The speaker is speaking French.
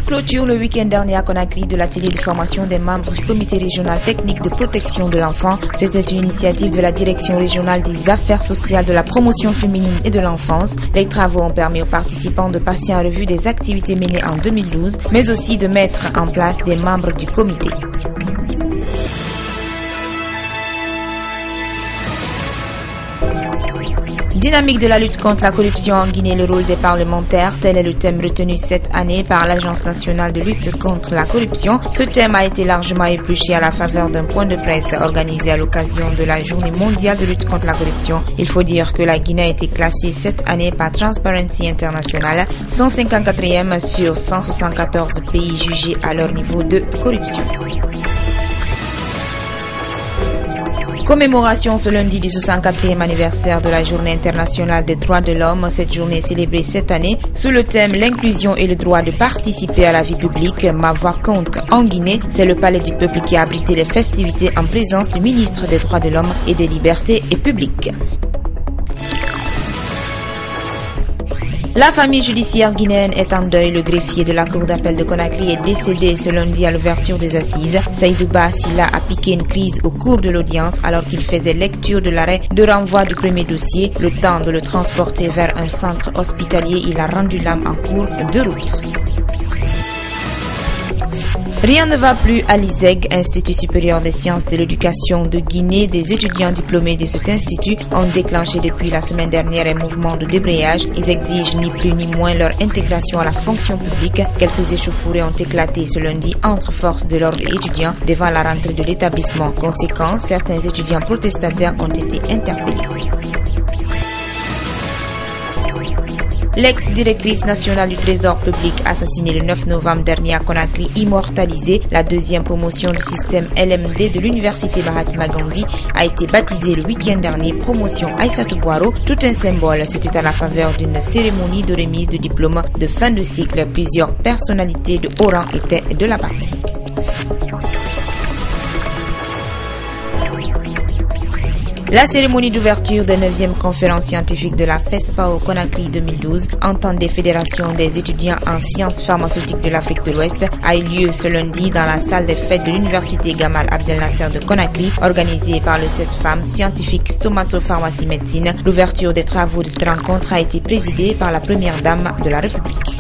Clôture le week-end dernier à Conakry de l'atelier de formation des membres du comité régional technique de protection de l'enfant. C'était une initiative de la direction régionale des affaires sociales, de la promotion féminine et de l'enfance. Les travaux ont permis aux participants de passer en revue des activités menées en 2012, mais aussi de mettre en place des membres du comité. Dynamique de la lutte contre la corruption en Guinée, le rôle des parlementaires, tel est le thème retenu cette année par l'Agence nationale de lutte contre la corruption. Ce thème a été largement épluché à la faveur d'un point de presse organisé à l'occasion de la Journée mondiale de lutte contre la corruption. Il faut dire que la Guinée a été classée cette année par Transparency International 154e sur 174 pays jugés à leur niveau de corruption. Commémoration ce lundi du 64e anniversaire de la Journée internationale des droits de l'homme. Cette journée est célébrée cette année sous le thème l'inclusion et le droit de participer à la vie publique. Ma voix compte en Guinée. C'est le palais du peuple qui a abrité les festivités en présence du ministre des droits de l'homme et des libertés publiques. La famille judiciaire guinéenne est en deuil. Le greffier de la cour d'appel de Conakry est décédé ce lundi à l'ouverture des assises. Saïdou Silla a piqué une crise au cours de l'audience alors qu'il faisait lecture de l'arrêt de renvoi du premier dossier. Le temps de le transporter vers un centre hospitalier, il a rendu l'âme en cours de route. Rien ne va plus à l'ISEG, Institut supérieur des sciences de l'éducation de Guinée. Des étudiants diplômés de cet institut ont déclenché depuis la semaine dernière un mouvement de débrayage. Ils exigent ni plus ni moins leur intégration à la fonction publique. Quelques échauffourées ont éclaté ce lundi entre forces de l'ordre et étudiants devant la rentrée de l'établissement. Conséquence, certains étudiants protestataires ont été interpellés. L'ex-directrice nationale du Trésor public assassinée le 9 novembre dernier à Conakry, immortalisée, la deuxième promotion du système LMD de l'université Mahatma Gandhi a été baptisée le week-end dernier promotion Aïssatou Boiro. Tout un symbole, c'était à la faveur d'une cérémonie de remise de diplôme de fin de cycle. Plusieurs personnalités de haut rang étaient de la partie. La cérémonie d'ouverture de 9e conférence scientifique de la FESPA au Conakry 2012, entente des fédérations des étudiants en sciences pharmaceutiques de l'Afrique de l'Ouest, a eu lieu ce lundi dans la salle des fêtes de l'université Gamal Abdel Nasser de Conakry, organisée par le CESFAM, scientifique stomatopharmacie médecine. L'ouverture des travaux de cette rencontre a été présidée par la première dame de la République.